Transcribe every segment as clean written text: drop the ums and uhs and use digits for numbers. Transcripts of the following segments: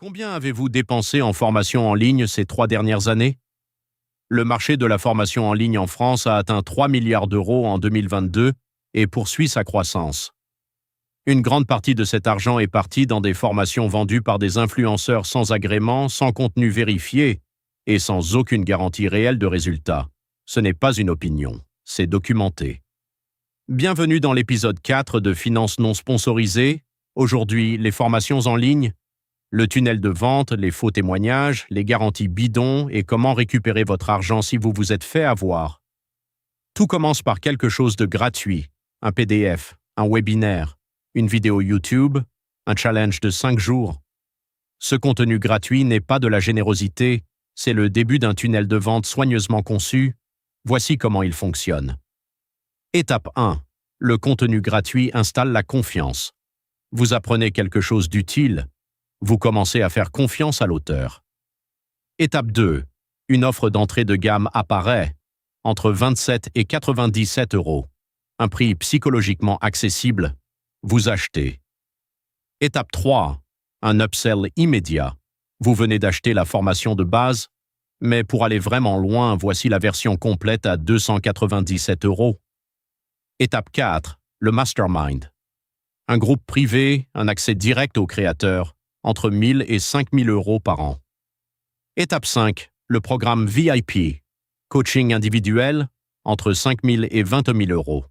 Combien avez-vous dépensé en formation en ligne ces 3 dernières années? Le marché de la formation en ligne en France a atteint 3 milliards d'euros en 2022 et poursuit sa croissance. Une grande partie de cet argent est partie dans des formations vendues par des influenceurs sans agrément, sans contenu vérifié et sans aucune garantie réelle de résultat. Ce n'est pas une opinion, c'est documenté. Bienvenue dans l'épisode 4 de Finances non sponsorisées. Aujourd'hui, les formations en ligne, le tunnel de vente, les faux témoignages, les garanties bidons et comment récupérer votre argent si vous vous êtes fait avoir. Tout commence par quelque chose de gratuit, un PDF, un webinaire, une vidéo YouTube, un challenge de 5 jours. Ce contenu gratuit n'est pas de la générosité, c'est le début d'un tunnel de vente soigneusement conçu. Voici comment il fonctionne. Étape 1. Le contenu gratuit installe la confiance. Vous apprenez quelque chose d'utile. Vous commencez à faire confiance à l'auteur. Étape 2. Une offre d'entrée de gamme apparaît, entre 27 et 97 euros. Un prix psychologiquement accessible. Vous achetez. Étape 3. Un upsell immédiat. Vous venez d'acheter la formation de base, mais pour aller vraiment loin, voici la version complète à 297 euros. Étape 4. Le mastermind. Un groupe privé, un accès direct aux créateurs, entre 1 000 et 5 000 euros par an. Étape 5. Le programme VIP. Coaching individuel, entre 5 000 et 20 000 euros.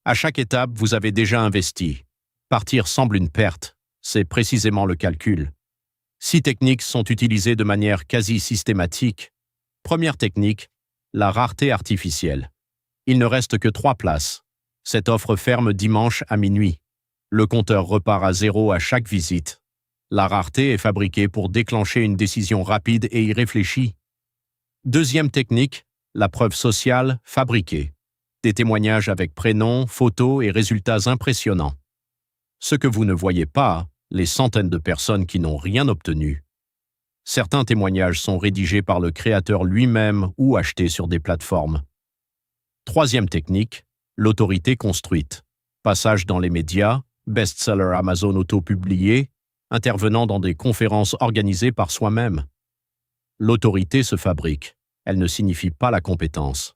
À chaque étape, vous avez déjà investi. Partir semble une perte. C'est précisément le calcul. 6 techniques sont utilisées de manière quasi systématique. Première technique, la rareté artificielle. Il ne reste que 3 places. Cette offre ferme dimanche à minuit. Le compteur repart à 0 à chaque visite. La rareté est fabriquée pour déclencher une décision rapide et irréfléchie. Deuxième technique, la preuve sociale fabriquée. Des témoignages avec prénom, photos et résultats impressionnants. Ce que vous ne voyez pas, les centaines de personnes qui n'ont rien obtenu. Certains témoignages sont rédigés par le créateur lui-même ou achetés sur des plateformes. Troisième technique, l'autorité construite. Passage dans les médias, best-seller Amazon auto-publié, intervenant dans des conférences organisées par soi-même. L'autorité se fabrique, elle ne signifie pas la compétence.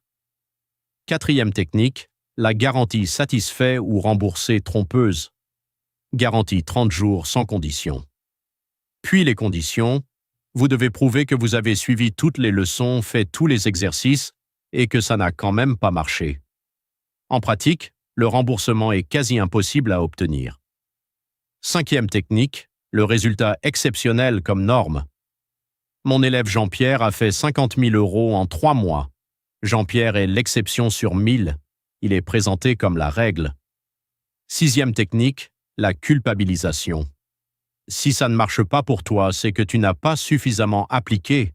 Quatrième technique, la garantie satisfait ou remboursée trompeuse. Garantie 30 jours sans condition. Puis les conditions, vous devez prouver que vous avez suivi toutes les leçons, fait tous les exercices et que ça n'a quand même pas marché. En pratique, le remboursement est quasi impossible à obtenir. Cinquième technique, le résultat exceptionnel comme norme. Mon élève Jean-Pierre a fait 50 000 euros en 3 mois. Jean-Pierre est l'exception sur 1000. Il est présenté comme la règle. Sixième technique, la culpabilisation. Si ça ne marche pas pour toi, c'est que tu n'as pas suffisamment appliqué.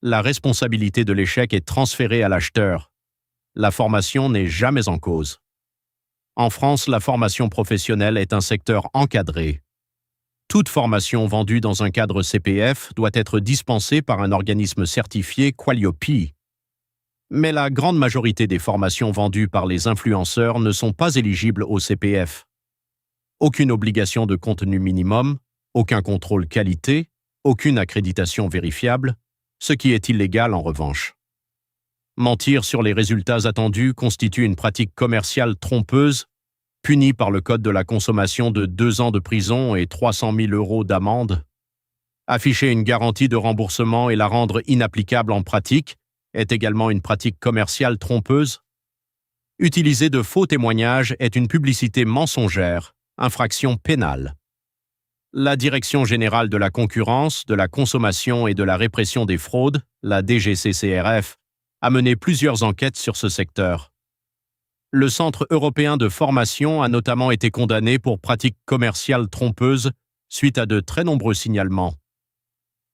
La responsabilité de l'échec est transférée à l'acheteur. La formation n'est jamais en cause. En France, la formation professionnelle est un secteur encadré. Toute formation vendue dans un cadre CPF doit être dispensée par un organisme certifié Qualiopi. Mais la grande majorité des formations vendues par les influenceurs ne sont pas éligibles au CPF. Aucune obligation de contenu minimum, aucun contrôle qualité, aucune accréditation vérifiable, ce qui est illégal en revanche. Mentir sur les résultats attendus constitue une pratique commerciale trompeuse, punie par le Code de la consommation de 2 ans de prison et 300 000 euros d'amende. Afficher une garantie de remboursement et la rendre inapplicable en pratique est également une pratique commerciale trompeuse. Utiliser de faux témoignages est une publicité mensongère, infraction pénale. La Direction générale de la concurrence, de la consommation et de la répression des fraudes, la DGCCRF, a mené plusieurs enquêtes sur ce secteur. Le Centre européen de formation a notamment été condamné pour pratiques commerciales trompeuses suite à de très nombreux signalements.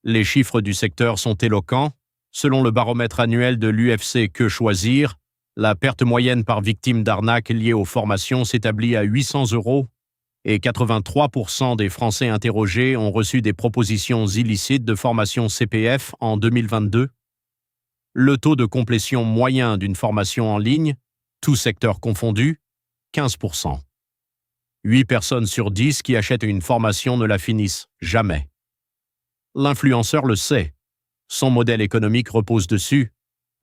Les chiffres du secteur sont éloquents. Selon le baromètre annuel de l'UFC Que Choisir, la perte moyenne par victime d'arnaque liée aux formations s'établit à 800 euros et 83% des Français interrogés ont reçu des propositions illicites de formation CPF en 2022. Le taux de complétion moyen d'une formation en ligne, tous secteurs confondus, 15%. 8 personnes sur 10 qui achètent une formation ne la finissent jamais. L'influenceur le sait. Son modèle économique repose dessus.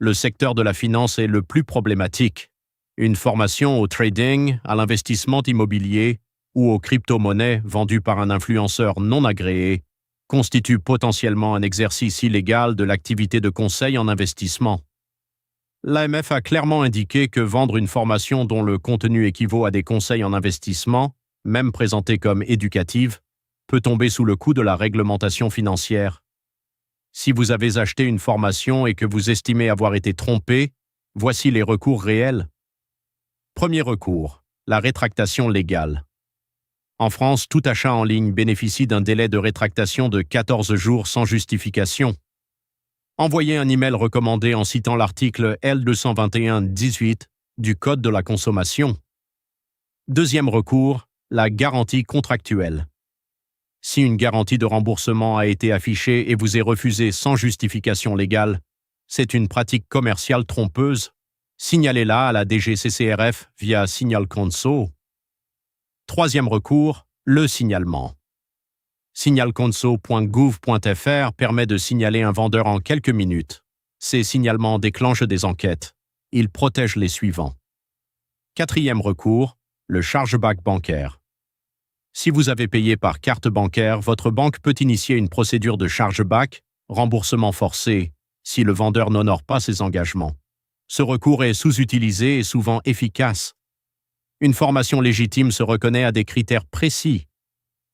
Le secteur de la finance est le plus problématique. Une formation au trading, à l'investissement immobilier ou aux crypto-monnaies vendues par un influenceur non agréé constitue potentiellement un exercice illégal de l'activité de conseil en investissement. L'AMF a clairement indiqué que vendre une formation dont le contenu équivaut à des conseils en investissement, même présentée comme éducative, peut tomber sous le coup de la réglementation financière. Si vous avez acheté une formation et que vous estimez avoir été trompé, voici les recours réels. Premier recours, la rétractation légale. En France, tout achat en ligne bénéficie d'un délai de rétractation de 14 jours sans justification. Envoyez un email recommandé en citant l'article L221-18 du Code de la consommation. Deuxième recours, la garantie contractuelle. Si une garantie de remboursement a été affichée et vous est refusée sans justification légale, c'est une pratique commerciale trompeuse. Signalez-la à la DGCCRF via Signalconso. Troisième recours, le signalement. Signalconso.gouv.fr permet de signaler un vendeur en quelques minutes. Ces signalements déclenchent des enquêtes. Ils protègent les suivants. Quatrième recours, le chargeback bancaire. Si vous avez payé par carte bancaire, votre banque peut initier une procédure de chargeback, remboursement forcé, si le vendeur n'honore pas ses engagements. Ce recours est sous-utilisé et souvent efficace. Une formation légitime se reconnaît à des critères précis.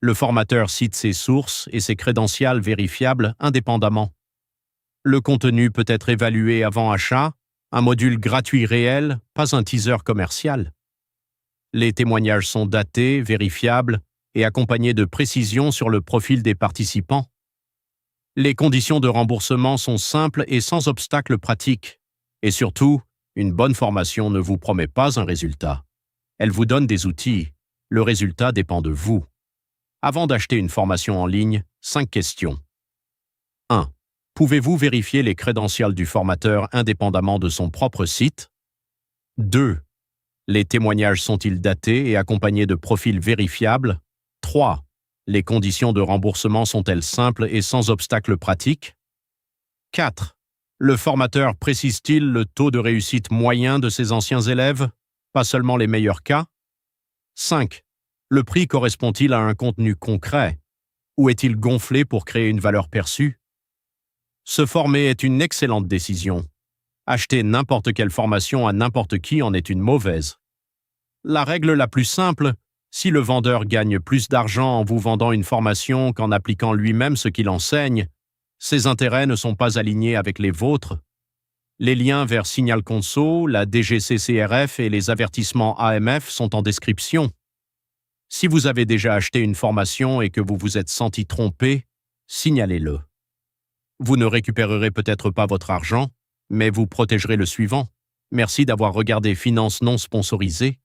Le formateur cite ses sources et ses crédentials vérifiables indépendamment. Le contenu peut être évalué avant achat, un module gratuit réel, pas un teaser commercial. Les témoignages sont datés, vérifiables et accompagnés de précisions sur le profil des participants. Les conditions de remboursement sont simples et sans obstacles pratiques. Et surtout, une bonne formation ne vous promet pas un résultat. Elle vous donne des outils. Le résultat dépend de vous. Avant d'acheter une formation en ligne, 5 questions. 1. Pouvez-vous vérifier les crédentials du formateur indépendamment de son propre site? 2. Les témoignages sont-ils datés et accompagnés de profils vérifiables? 3. Les conditions de remboursement sont-elles simples et sans obstacles pratiques? 4. Le formateur précise-t-il le taux de réussite moyen de ses anciens élèves, pas seulement les meilleurs cas? 5. Le prix correspond-il à un contenu concret? Ou est-il gonflé pour créer une valeur perçue? Se former est une excellente décision. Acheter n'importe quelle formation à n'importe qui en est une mauvaise. La règle la plus simple, si le vendeur gagne plus d'argent en vous vendant une formation qu'en appliquant lui-même ce qu'il enseigne, ses intérêts ne sont pas alignés avec les vôtres. Les liens vers Signalconso, la DGCCRF et les avertissements AMF sont en description. Si vous avez déjà acheté une formation et que vous vous êtes senti trompé, signalez-le. Vous ne récupérerez peut-être pas votre argent, mais vous protégerez le suivant. Merci d'avoir regardé Finance non sponsorisée.